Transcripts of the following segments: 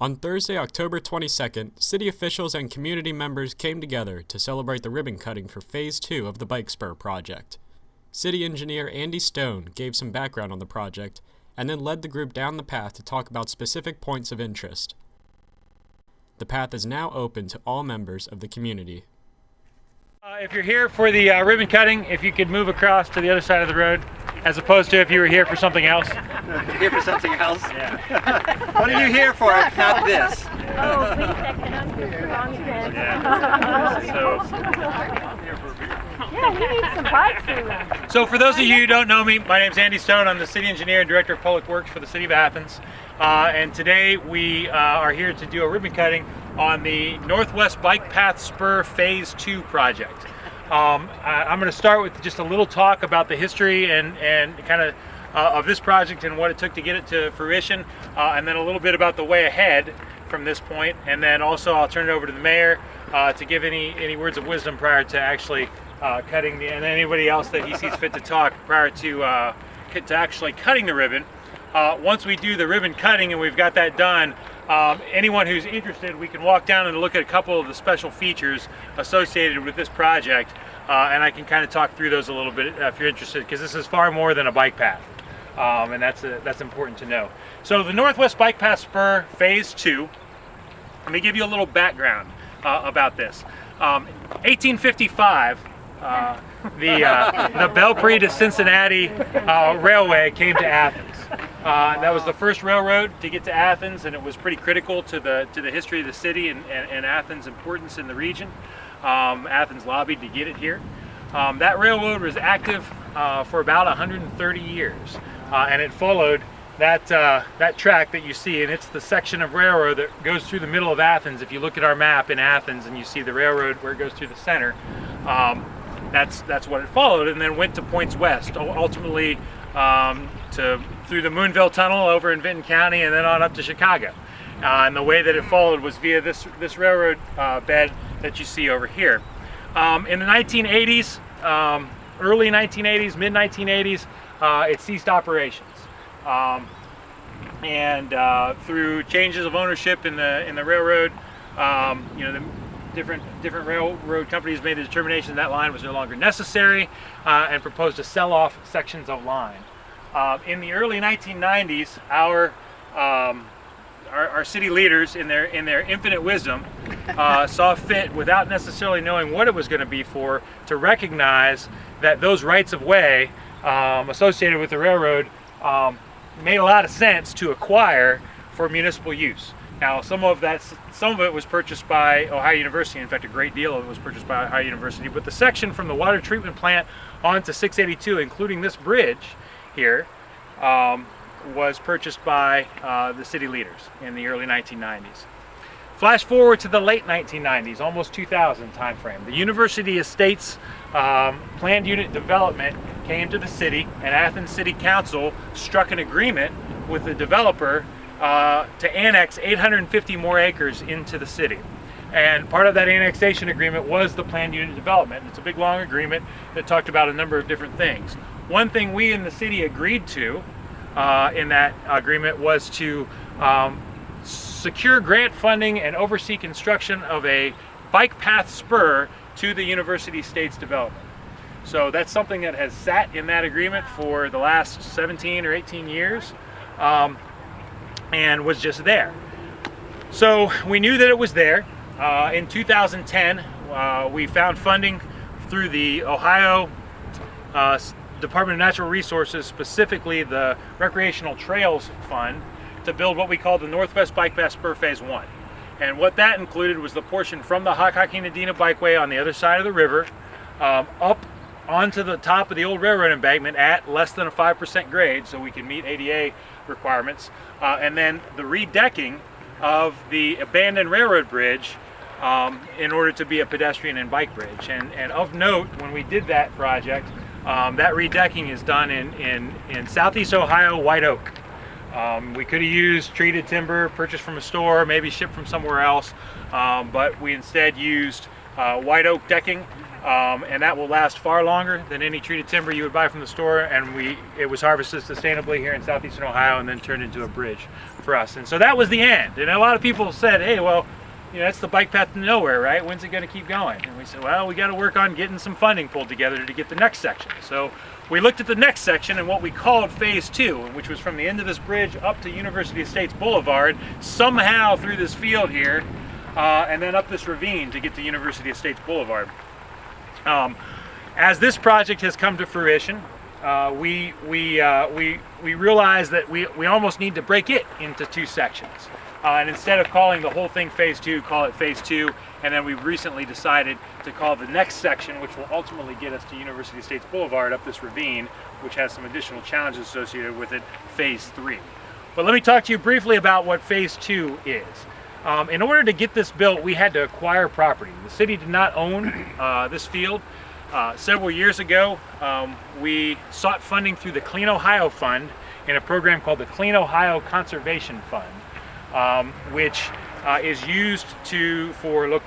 On Thursday, October 22nd, city officials and community members came together to celebrate the ribbon cutting for Phase 2 of the Bike Spur project. City engineer Andy Stone gave some background on the project and then led the group down the path to talk about specific points of interest. The path is now open to all members of the community. If you're here for the ribbon cutting, if you could move across to the other side of the road, as opposed to if you were here for something else. Here for something else? Yeah. What are you here for if not this? Oh, wait a second, I'm here wrong again. Yeah, he needs some bikes in them. So for those of you who don't know me, my name's Andy Stone. I'm the city engineer and director of public works for the city of Athens. And today we are here to do a ribbon cutting on the Northwest Bike Path Spur Phase 2 project. I'm going to start with just a little talk about the history and kind of this project and what it took to get it to fruition, and then a little bit about the way ahead from this point, and then also I'll turn it over to the mayor to give any words of wisdom prior to actually cutting and anybody else that he sees fit to talk prior to actually cutting the ribbon. Once we do the ribbon cutting and we've got that done, anyone who's interested, we can walk down and look at a couple of the special features associated with this project, and I can kind of talk through those a little bit if you're interested, because this is far more than a bike path, and that's important to know. So the Northwest Bike Path Spur Phase 2, let me give you a little background about this. 1855, the Belpre to Cincinnati Railway came to Athens. That was the first railroad to get to Athens, and it was pretty critical to the history of the city and Athens' importance in the region. Athens lobbied to get it here. That railroad was active for about 130 years, and it followed that track that you see, and it's the section of railroad that goes through the middle of Athens. If you look at our map in Athens and you see the railroad where it goes through the center, that's what it followed, and then went to points west, ultimately through the Moonville Tunnel over in Vinton County, and then on up to Chicago. And the way that it followed was via this railroad bed that you see over here. In the 1980s, early 1980s, mid 1980s, it ceased operations. Through changes of ownership in the railroad, the different railroad companies made the determination that line was no longer necessary, and proposed to sell off sections of line. In the early 1990s, our city leaders, in their infinite wisdom, saw fit, without necessarily knowing what it was going to be for, to recognize that those rights of way associated with the railroad made a lot of sense to acquire for municipal use. Now, some of it was purchased by Ohio University. In fact, a great deal of it was purchased by Ohio University. But the section from the water treatment plant onto 682, including this bridge here, was purchased by the city leaders in the early 1990s. Flash forward to the late 1990s, almost 2000 timeframe. The University Estates planned unit development came to the city, and Athens City Council struck an agreement with the developer to annex 850 more acres into the city. And part of that annexation agreement was the planned unit development. It's a big, long agreement that talked about a number of different things. One thing we in the city agreed to in that agreement was to secure grant funding and oversee construction of a bike path spur to the University Estates development. So that's something that has sat in that agreement for the last 17 or 18 years. And was just there. So we knew that it was there. In 2010, we found funding through the Ohio Department of Natural Resources, specifically the Recreational Trails Fund, to build what we call the Northwest Bike Path Spur Phase 1. And what that included was the portion from the Hockhocking-Medina Bikeway on the other side of the river, up onto the top of the old railroad embankment at less than a 5% grade, so we can meet ADA requirements, and then the redecking of the abandoned railroad bridge in order to be a pedestrian and bike bridge. And of note, when we did that project, that redecking is done in Southeast Ohio, White Oak. We could have used treated timber purchased from a store, maybe shipped from somewhere else, but we instead used white oak decking, and that will last far longer than any treated timber you would buy from the store. And it was harvested sustainably here in southeastern Ohio and then turned into a bridge for us. And so that was the end. And a lot of people said, hey, well, that's the bike path to nowhere, right? When's it going to keep going? And we said, well, we got to work on getting some funding pulled together to get the next section. So we looked at the next section and what we called phase 2, which was from the end of this bridge up to University Estates Boulevard, somehow through this field here, and then up this ravine to get to University Estates Boulevard. As this project has come to fruition, we realized that we almost need to break it into 2 sections. And instead of calling the whole thing phase 2, call it phase 2, and then we've recently decided to call the next section, which will ultimately get us to University Estates Boulevard up this ravine, which has some additional challenges associated with it, phase 3. But let me talk to you briefly about what phase 2 is. In order to get this built, we had to acquire property. The city did not own this field. Several years ago, we sought funding through the Clean Ohio Fund in a program called the Clean Ohio Conservation Fund, which is used for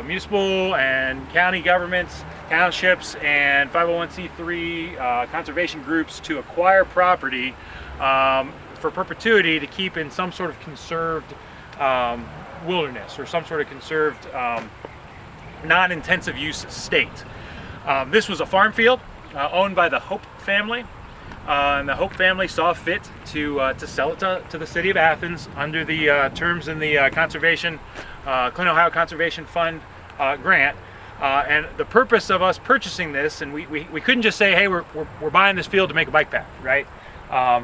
municipal and county governments, townships, and 501c3 conservation groups to acquire property for perpetuity to keep in some sort of conserved wilderness or some sort of conserved non-intensive use state. This was a farm field owned by the Hope family. And the Hope family saw fit to sell it to the city of Athens under the terms in the Clean Ohio Conservation Fund grant. And the purpose of us purchasing this, and we couldn't just say, hey, we're buying this field to make a bike path, right?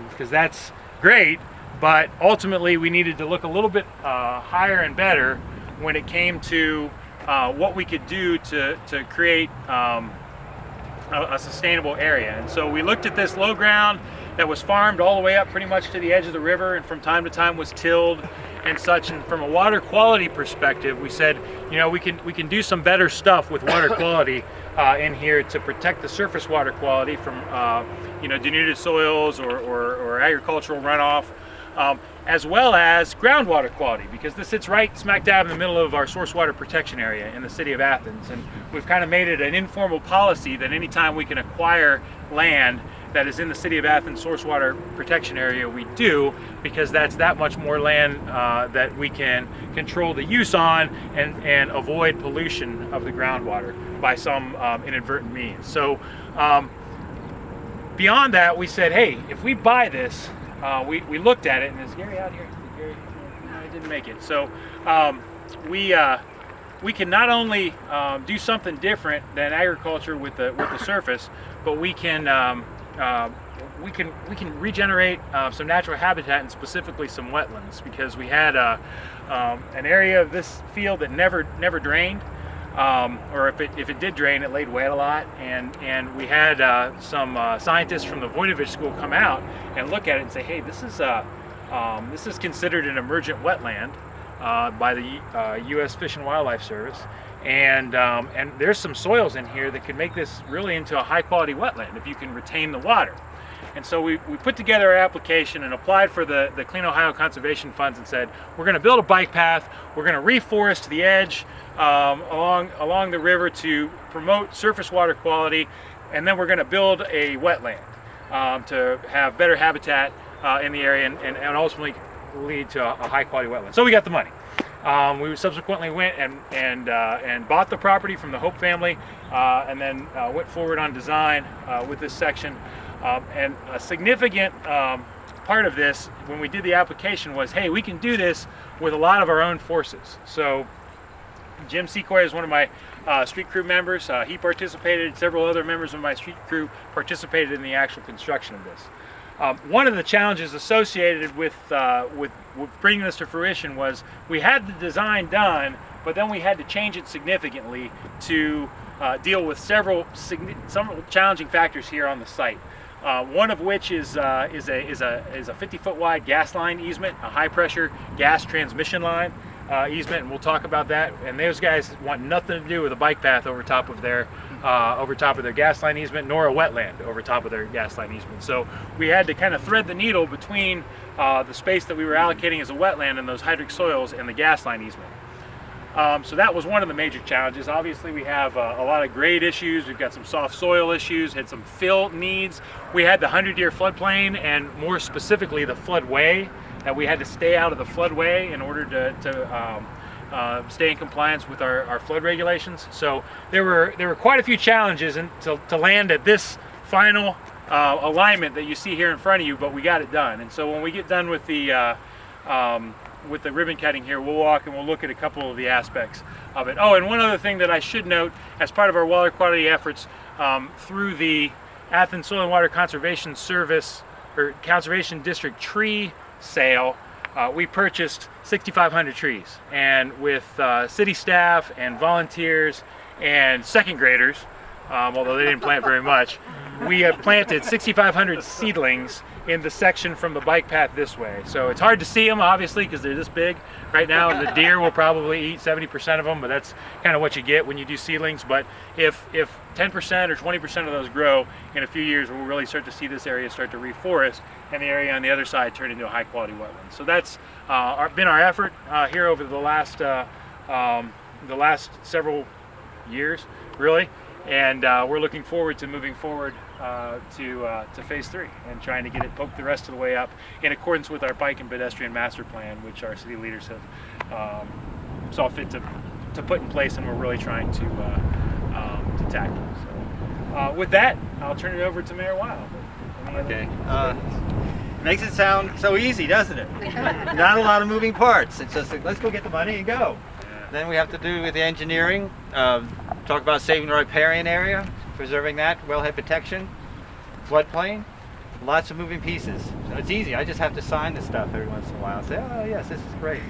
Because that's great, but ultimately we needed to look a little bit higher and better when it came to what we could do to create a sustainable area. And so we looked at this low ground that was farmed all the way up pretty much to the edge of the river, and from time to time was tilled and such. And from a water quality perspective, we said, we can do some better stuff with water quality in here to protect the surface water quality from denuded soils or agricultural runoff, as well as groundwater quality, because this sits right smack dab in the middle of our source water protection area in the city of Athens. And we've kind of made it an informal policy that anytime we can acquire land that is in the city of Athens source water protection area, we do, because that's that much more land that we can control the use on and avoid pollution of the groundwater by some inadvertent means. So beyond that, we said, hey, if we buy this, we looked at it, and is Gary out here? Gary, no, I didn't make it. So we can not only do something different than agriculture with the surface, but we can regenerate some natural habitat, and specifically some wetlands, because we had an area of this field that never drained. Or if it did drain, it laid wet a lot, and we had some scientists from the Voinovich School come out and look at it and say, hey, this is considered an emergent wetland by the U.S. Fish and Wildlife Service, and there's some soils in here that could make this really into a high quality wetland if you can retain the water. And so we put together our application and applied for the Clean Ohio Conservation Funds and said, we're going to build a bike path, we're going to reforest the edge along the river to promote surface water quality, and then we're going to build a wetland to have better habitat in the area and ultimately lead to a high quality wetland. So we got the money. We subsequently went and bought the property from the Hope family, and then went forward on design with this section. And a significant part of this, when we did the application, was, hey, we can do this with a lot of our own forces. So Jim Secoy is one of my street crew members. He participated. Several other members of my street crew participated in the actual construction of this. One of the challenges associated with bringing this to fruition was we had the design done, but then we had to change it significantly to deal with several challenging factors here on the site. One of which is a 50-foot wide gas line easement, a high pressure gas transmission line easement, and we'll talk about that. And those guys want nothing to do with a bike path over top of their gas line easement, nor a wetland over top of their gas line easement. So we had to kind of thread the needle between the space that we were allocating as a wetland and those hydric soils and the gas line easement. So that was one of the major challenges. Obviously, we have a lot of grade issues. We've got some soft soil issues, had some fill needs. We had the 100-year floodplain, and more specifically the floodway, that we had to stay out of the floodway in order to stay in compliance with our flood regulations. So there were quite a few challenges to land at this final alignment that you see here in front of you, but we got it done. And so when we get done with the ribbon cutting here, we'll walk and we'll look at a couple of the aspects of it. Oh, and one other thing that I should note, as part of our water quality efforts through the Athens Soil and Water Conservation Service or Conservation District tree sale, we purchased 6,500 trees. And with city staff and volunteers and second graders, although they didn't plant very much, we have planted 6,500 seedlings in the section from the bike path this way. So it's hard to see them, obviously, because they're this big right now, and the deer will probably eat 70% of them, but that's kind of what you get when you do seedlings. But if 10% or 20% of those grow, in a few years we'll really start to see this area start to reforest, and the area on the other side turn into a high quality wetland. So that's been our effort here over the last several years, really. And we're looking forward to moving forward to phase 3 and trying to get it poked the rest of the way up in accordance with our bike and pedestrian master plan, which our city leaders have saw fit to put in place, and we're really trying to tackle. So with that, I'll turn it over to Mayor Weil. Okay. Makes it sound so easy, doesn't it? Not a lot of moving parts. It's just like, let's go get the money and go. Then we have to do with the engineering, talk about saving the riparian area, preserving that, wellhead protection, floodplain, lots of moving pieces. So it's easy, I just have to sign this stuff every once in a while and say, oh yes, this is great.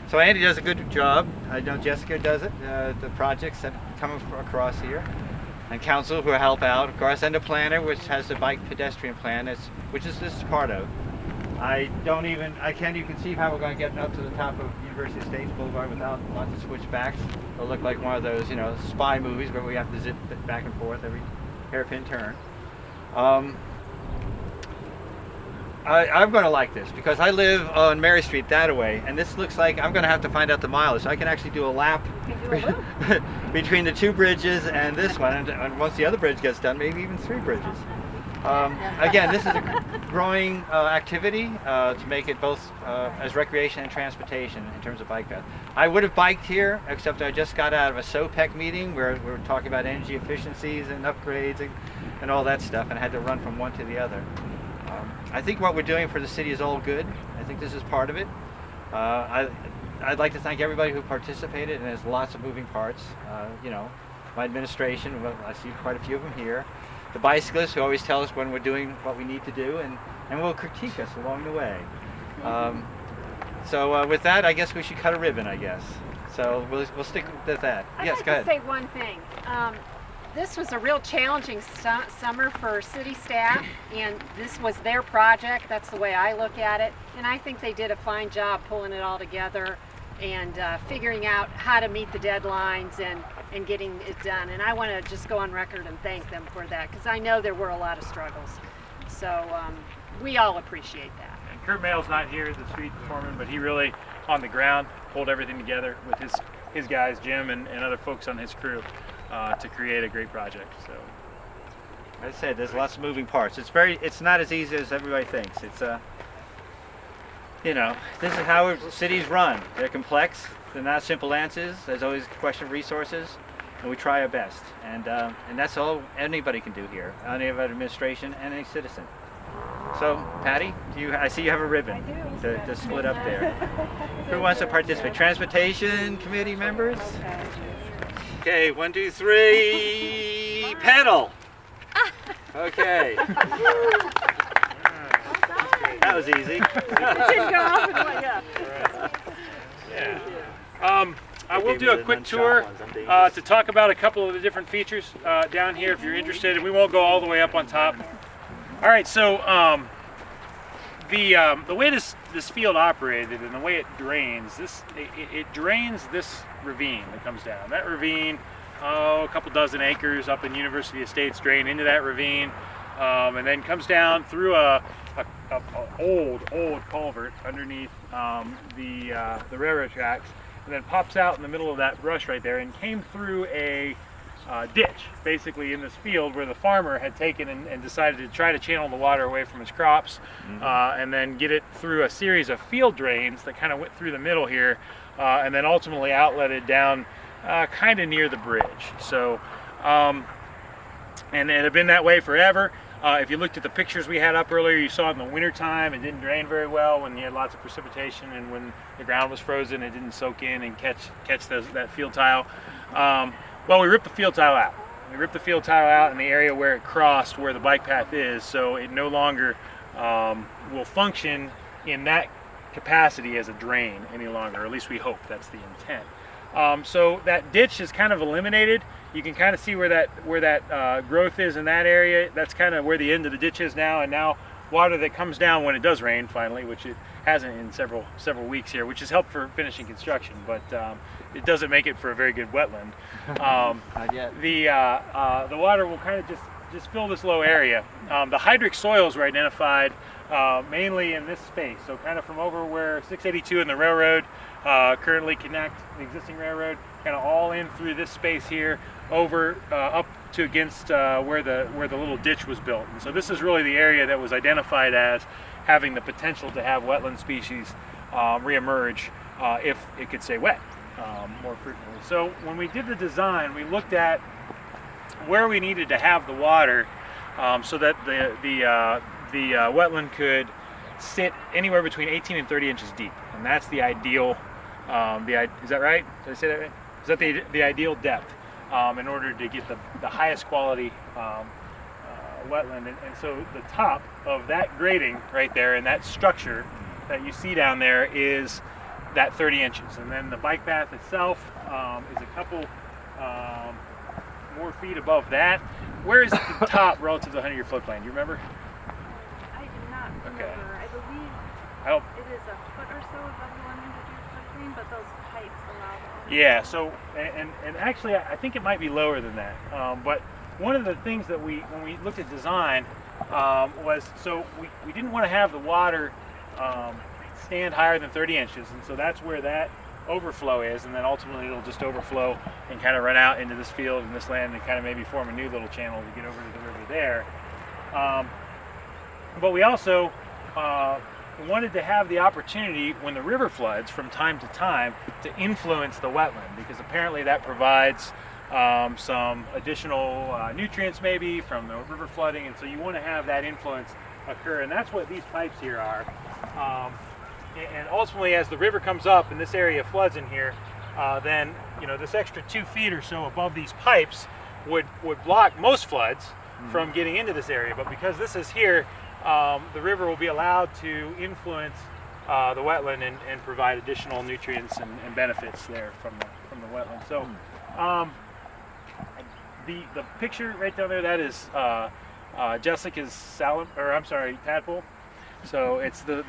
So Andy does a good job. I know Jessica does it, the projects that come across here. And council who help out, of course, and the planner, which has the bike pedestrian plan, which this is part of. I can't even conceive how we're going to get up to the top of University Estates Boulevard without lots of switchbacks. It'll look like one of those, spy movies where we have to zip back and forth every hairpin turn. I'm going to like this because I live on Mary Street that way, and this looks like I'm going to have to find out the mileage. So I can actually do a lap between the two bridges and this one, and once the other bridge gets done, maybe even 3 bridges. Again, this is a growing activity to make it both as recreation and transportation in terms of bike path. I would have biked here, except I just got out of a SOPEC meeting where we were talking about energy efficiencies and upgrades and all that stuff, and I had to run from one to the other. I think what we're doing for the city is all good. I think this is part of it. I'd like to thank everybody who participated, and there's lots of moving parts. My administration, I see quite a few of them here. The bicyclists who always tell us when we're doing what we need to do and will critique us along the way. So with that, I guess we should cut a ribbon, I guess. So we'll stick with that. Yes, go ahead. I'd like to say one thing. This was a real challenging summer for city staff, and this was their project. That's the way I look at it. And I think they did a fine job pulling it all together and figuring out how to meet the deadlines and getting it done. And I want to just go on record and thank them for that, because I know there were a lot of struggles. So we all appreciate that. And Kurt Mail's not here, the street foreman, but he really, on the ground, pulled everything together with his guys, Jim and other folks on his crew, to create a great project. So, as I said, there's lots of moving parts. It's not as easy as everybody thinks. It's this is how cities run. They're complex. They're not simple answers. There's always a question of resources, and we try our best. And that's all anybody can do here. Any of our administration and any citizen. So, Patty, I see you have a ribbon to split up there. Who wants to participate? Transportation committee members? Okay, 1, 2, 3, pedal. Okay. That was easy. I will do a quick tour to talk about a couple of the different features down here if you're interested, and we won't go all the way up on top. All right, so the way this field operated and the way it drains, it drains this ravine that comes down. That ravine, a couple dozen acres up in University Estates drain into that ravine, and then comes down through a old culvert underneath the railroad tracks, and then pops out in the middle of that brush right there, and came through a ditch, basically in this field where the farmer had taken and decided to try to channel the water away from his crops, and then get it through a series of field drains that kind of went through the middle here, and then ultimately outletted down kind of near the bridge. So, and it had been that way forever. If you looked at the pictures we had up earlier, you saw in the winter time it didn't drain very well when you had lots of precipitation, and when the ground was frozen it didn't soak in and catch that field tile. Well, we ripped the field tile out. We ripped the field tile out in the area where it crossed where the bike path is, so it no longer will function in that capacity as a drain any longer, or at least we hope that's the intent. So that ditch is kind of eliminated. You can kind of see where that growth is in that area. That's kind of where the end of the ditch is now, and now water that comes down when it does rain finally, which it hasn't in several weeks here, which has helped for finishing construction, but it doesn't make it for a very good wetland. Not yet. The water will kind of just fill this low area. The hydric soils were identified mainly in this space, so kind of from over where 682 and the railroad currently connect, the existing railroad, kind of all in through this space here, over up to against where the little ditch was built. And so this is really the area that was identified as having the potential to have wetland species reemerge if it could stay wet more frequently. So when we did the design, we looked at where we needed to have the water so that the wetland could sit anywhere between 18 and 30 inches deep, and that's the ideal. Is that right? Did I say that right? Is that the ideal depth in order to get the highest quality wetland? And so the top of that grading right there and that structure that you see down there is that 30 inches, and then the bike path itself is a couple more feet above that. Where is the top relative to the 100-year floodplain? Do you remember? I do not remember. Okay. I believe it is a foot or so above the 100-year floodplain, but those pipes allow that. Yeah, so, and actually I think it might be lower than that. But one of the things that when we looked at design, was, so we didn't want to have the water stand higher than 30 inches, and so that's where that overflow is, and then ultimately it'll just overflow and kind of run out into this field and this land and kind of maybe form a new little channel to get over to the river there. But we also wanted to have the opportunity when the river floods from time to time to influence the wetland, because apparently that provides some additional nutrients maybe from the river flooding, and so you want to have that influence occur, and that's what these pipes here are. And ultimately, as the river comes up and this area floods in here, then this extra 2 feet or so above these pipes would block most floods from getting into this area. But because this is here, the river will be allowed to influence the wetland and provide additional nutrients and benefits there from the wetland. So the picture right down there, that is Jessica's tadpole. So it's the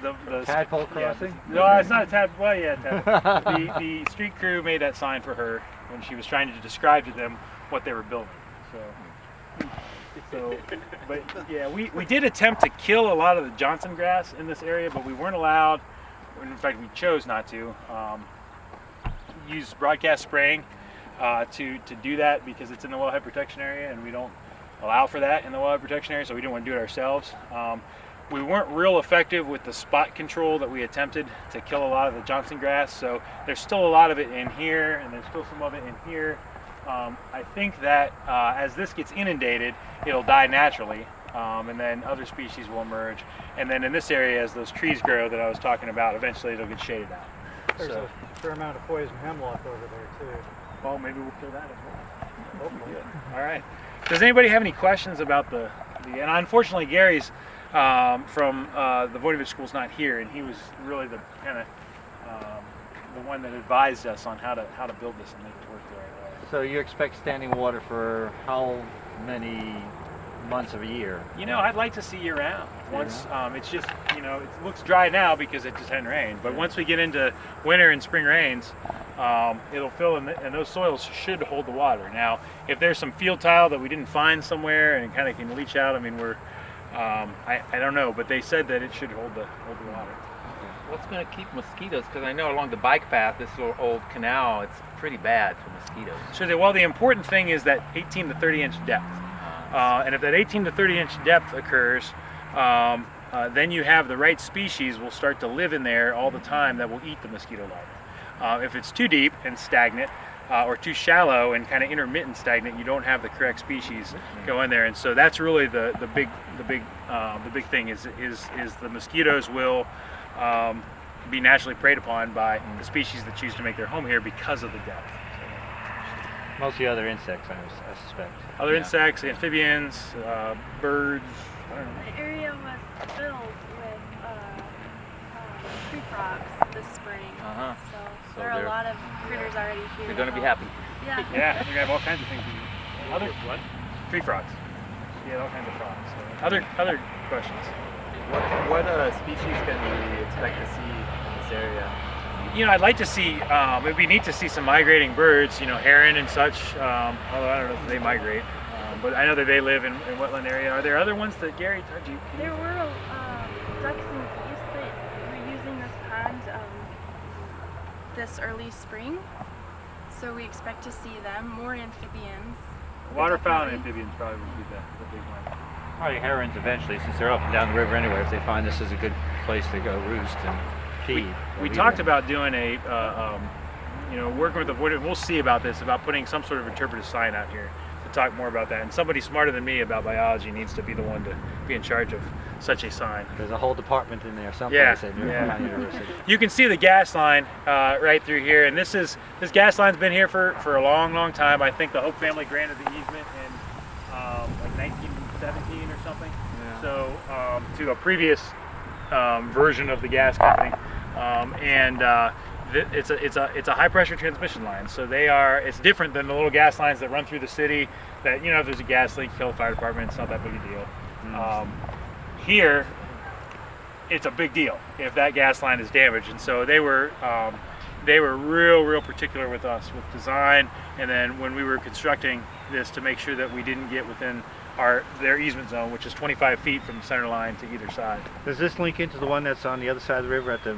Tadpole crossing? No, it's not a tadpole. Well, yeah, tadpole. the street crew made that sign for her when she was trying to describe to them what they were building. So but yeah, we did attempt to kill a lot of the Johnson grass in this area, but we weren't allowed. In fact, we chose not to use broadcast spraying to do that, because it's in the wellhead protection area, and we don't allow for that in the wellhead protection area, so we didn't want to do it ourselves. We weren't real effective with the spot control that we attempted to kill a lot of the Johnson grass, so there's still a lot of it in here, and there's still some of it in here. I think that as this gets inundated, it'll die naturally, and then other species will emerge. And then in this area, as those trees grow that I was talking about, eventually it'll get shaded out. There's a fair amount of poison hemlock over there too. Well, maybe we'll kill that as well. Hopefully. All right. Does anybody have any questions about the and unfortunately Gary's from the Voinovich School's not here, and he was really the kind of the one that advised us on how to build this and make it work the right way. So you expect standing water for how many months of a year? I'd like to see year-round. Once it's just it looks dry now because it just hadn't rained, but once we get into winter and spring rains, it'll fill in, and those soils should hold the water. Now, if there's some field tile that we didn't find somewhere and it kind of can leach out, I mean, we're I don't know, but they said that it should hold the water. What's going to keep mosquitoes? Because I know along the bike path, this little old canal, it's pretty bad for mosquitoes. So, well, the important thing is that 18 to 30 inch depth. And if that 18 to 30 inch depth occurs, then you have the right species will start to live in there all the time that will eat the mosquito larvae. If it's too deep and stagnant, or too shallow and kind of intermittent stagnant, you don't have the correct species go in there, and so that's really the big thing is the mosquitoes will be naturally preyed upon by the species that choose to make their home here because of the depth. Mostly other insects, I suspect. Other insects, amphibians, birds. I don't know. The area was filled with tree frogs this spring. So there are a lot of critters already here. They're going to be happy. Yeah. Yeah, we're gonna have all kinds of things. Other what? Tree frogs. Yeah, all kinds of frogs. So, other questions? What species can we expect to see in this area? You know, I'd like to see. It'd be neat to see some migrating birds. You know, heron and such. Although I don't know if they migrate, but I know that they live in wetland area. Are there other ones that Gary told you? There were ducks and geese that were using this pond this early spring, so we expect to see them. More amphibians. Waterfowl and amphibians probably would be the big one. Probably herons eventually, since they're up and down the river anyway. If they find this is a good place to go roost and feed. We talked about doing a, working with the board, and we'll see about this, about putting some sort of interpretive sign out here to talk more about that. And somebody smarter than me about biology needs to be the one to be in charge of such a sign. There's a whole department in there someplace at University. You can see the gas line right through here, and this gas line's been here for a long, long time. I think the Hope family granted the easement in like 1917 or something. Yeah. So to a previous version of the gas company, it's a high pressure transmission line. So it's different than the little gas lines that run through the city. That if there's a gas leak, call the fire department. It's not that big a deal. Here, it's a big deal if that gas line is damaged, and so they were real particular with us with design, and then when we were constructing this to make sure that we didn't get within their easement zone, which is 25 feet from the center line to either side. Does this link into the one that's on the other side of the river at the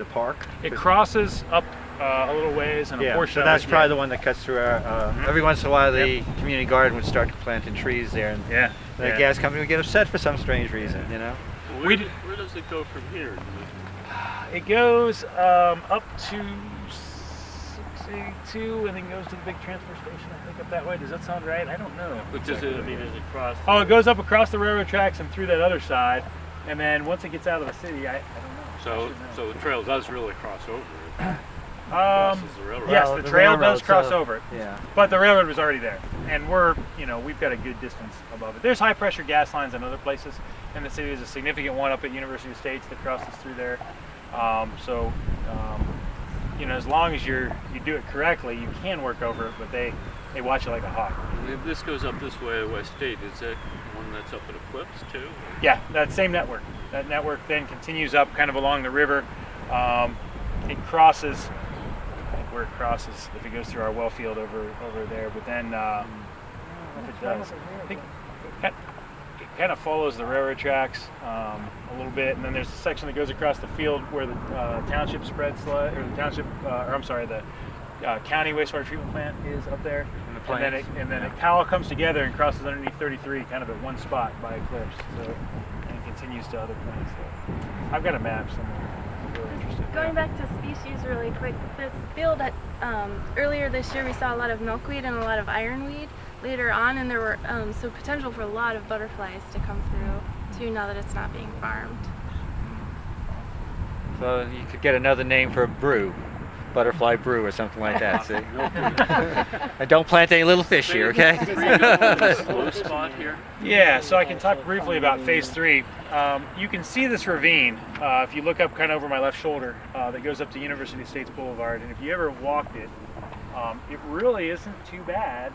park? It crosses up a little ways, and a portion so of that's it, probably the one that cuts through our. Every once in a while, the community garden would start planting trees there, and the gas company would get upset for some strange reason, Where does it go from here? It goes up to 682 and then goes to the big transfer station, I think, up that way. Does that sound right? I don't know. But does it cross? Oh, it goes up across the railroad tracks and through that other side, and then once it gets out of the city, I don't know. So the trail does really cross over it. Yes, the trail does cross over it. Yeah. But the railroad was already there, and we've got a good distance above it. There's high pressure gas lines in other places in the city. There's a significant one up at University of States that crosses through there. As long as you do it correctly, you can work over it, but they watch it like a hawk. If this goes up this way to West State, is that one that's up at Eclipse too? Yeah, that same network. That network then continues up kind of along the river. It crosses, I think where it crosses, if it goes through our well field over there, but then, I don't know if it does. I think it kind of follows the railroad tracks a little bit, and then there's a section that goes across the field where the township the county wastewater treatment plant is up there, and then it all comes together and crosses underneath 33, kind of at one spot by Eclipse, and continues to other points. So I've got a map somewhere. Really interested. Going back to species really quick, this field earlier this year we saw a lot of milkweed and a lot of ironweed. Later on, and there were so potential for a lot of butterflies to come through too, now that it's not being farmed. So you could get another name for a brew, butterfly brew or something like that. See? And don't plant any little fish here, okay? Low spot here. Yeah, so I can talk briefly about phase 3. You can see this ravine if you look up kind of over my left shoulder that goes up to University of States Boulevard, and if you ever walked it, it really isn't too bad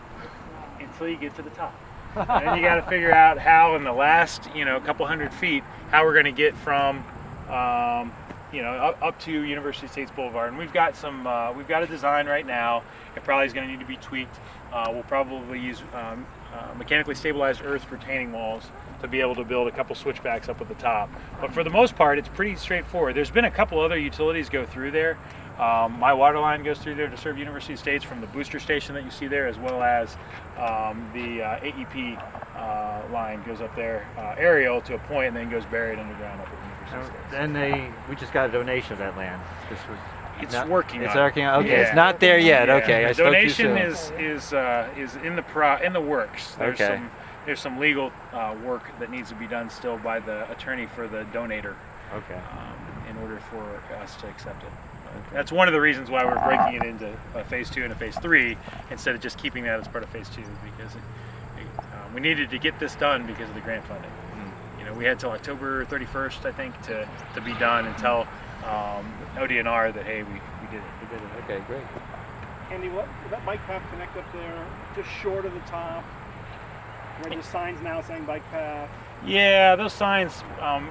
until you get to the top. And then you got to figure out how in the last couple hundred feet how we're going to get from up to University States Boulevard, and we've got a design right now. It probably is going to need to be tweaked. We'll probably use mechanically stabilized earth retaining walls to be able to build a couple switchbacks up at the top. But for the most part, it's pretty straightforward. There's been a couple other utilities go through there. My water line goes through there to serve University States from the booster station that you see there, as well as the AEP line goes up there, aerial to a point, and then goes buried underground up at University States. And we just got a donation of that land. It's working. It's on working. it. Okay, Yeah. it's not there yet. Yeah. Okay, I The spoke too donation soon. is in the works. Okay. There's some legal work that needs to be done still by the attorney for the donator. Okay. In order for us to accept it. That's one of the reasons why we're breaking it into a phase 2 and a phase 3 instead of just keeping that as part of phase 2, because we needed to get this done because of the grant funding. We had till October 31st, I think, to be done and tell ODNR that, hey, we did it. We did it. Okay, great. Andy, what that bike path connect up there, just short of the top, where the signs now saying bike path? Yeah, those signs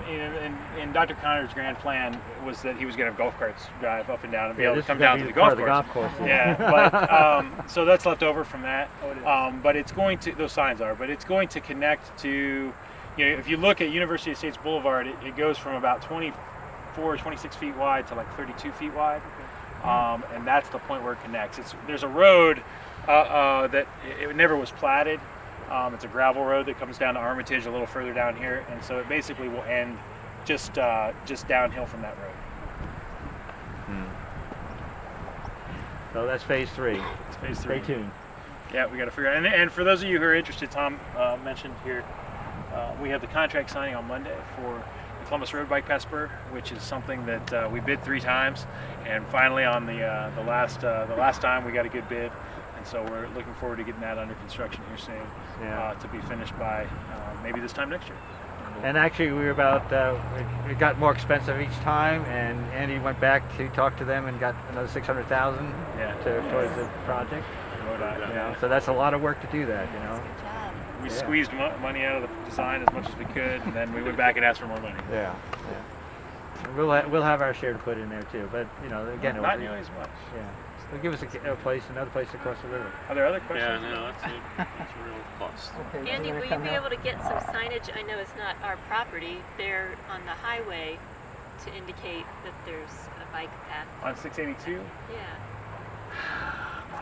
in Dr. Connor's grand plan was that he was going to have golf carts drive up and down and be able to come down to the golf course. Yeah, but so that's left over from that. But it's going to, those signs are, but it's going to connect to, if you look at University States Boulevard, it goes from about 24, 26 feet wide to like 32 feet wide. And that's the point where it connects. There's a road that it never was platted. It's a gravel road that comes down to Armitage a little further down here, and so it basically will end just downhill from that road. So that's phase 3. It's phase 3. Stay tuned. Yeah, we got to figure out. And for those of you who are interested, Tom mentioned here, we have the contract signing on Monday for the Columbus Road Bike Path Spur, which is something that we bid 3 times, and finally on the last time we got a good bid. And so we're looking forward to getting that under construction here soon, to be finished by maybe this time next year. And actually, we were about, it got more expensive each time, and Andy went back to talk to them and got another $600,000 towards the project. So that's a lot of work to do that, We squeezed money out of the design as much as we could, and then we went back and asked for more money. Yeah. We'll have our share to put in there too, but again, not nearly as much. Yeah. It'll give us another place across the river. Are there other questions? Yeah, no, that's a real plus. Okay, Andy, will you be able to get some signage? I know it's not our property there on the highway to indicate that there's a bike path. On 682? Yeah.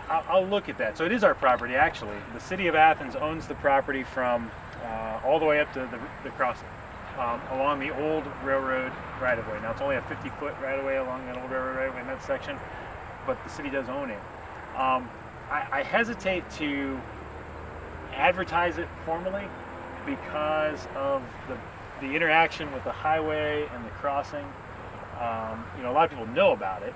I'll look at that. So it is our property, actually. The city of Athens owns the property from all the way up to the crossing, along the old railroad right-of-way. Now, it's only a 50-foot right-of-way along that old railroad right-of-way in that section, but the city does own it. I hesitate to advertise it formally because of the interaction with the highway and the crossing. A lot of people know about it,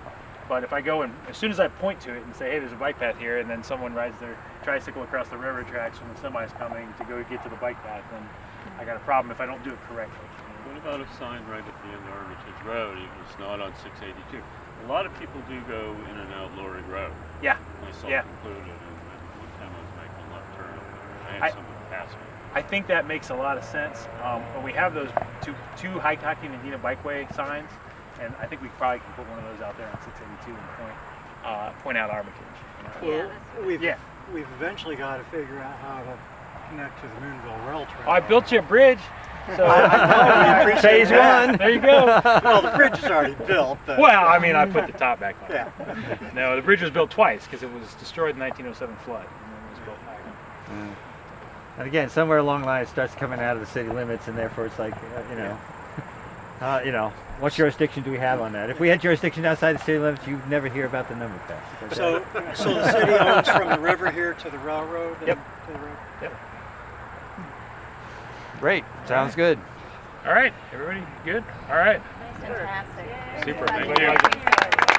but if I go and as soon as I point to it and say, hey, there's a bike path here, and then someone rides their tricycle across the railroad tracks when the semi's coming to go get to the bike path, then I got a problem if I don't do it correctly. What about a sign right at the end of Armitage Road, even if it's not on 682? A lot of people do go in and out Loring Road. Yeah. Myself included, and one time I was making a left turn over there. I had someone pass me. I think that makes a lot of sense. But we have those two High-Cocky Medina bikeway signs, and I think we probably can put one of those out there on 682 and point out Armitage. Well, we've eventually got to figure out how to connect to the Moonville Rail Trail. Oh, I built you a bridge. So phase 1. There you go. Well, the bridge is already built. Well, I mean, I put the top back on. Yeah. No, the bridge was built twice because it was destroyed in the 1907 flood, and then it was built back. And again, somewhere along the line, it starts coming out of the city limits, and therefore it's like, what jurisdiction do we have on that? If we had jurisdiction outside the city limits, you'd never hear about the number pass. So the city owns from the river here to the railroad? Yep. To the road? Yep. Great. Sounds good. All right. Everybody good? All right. Fantastic. Super. Thank you.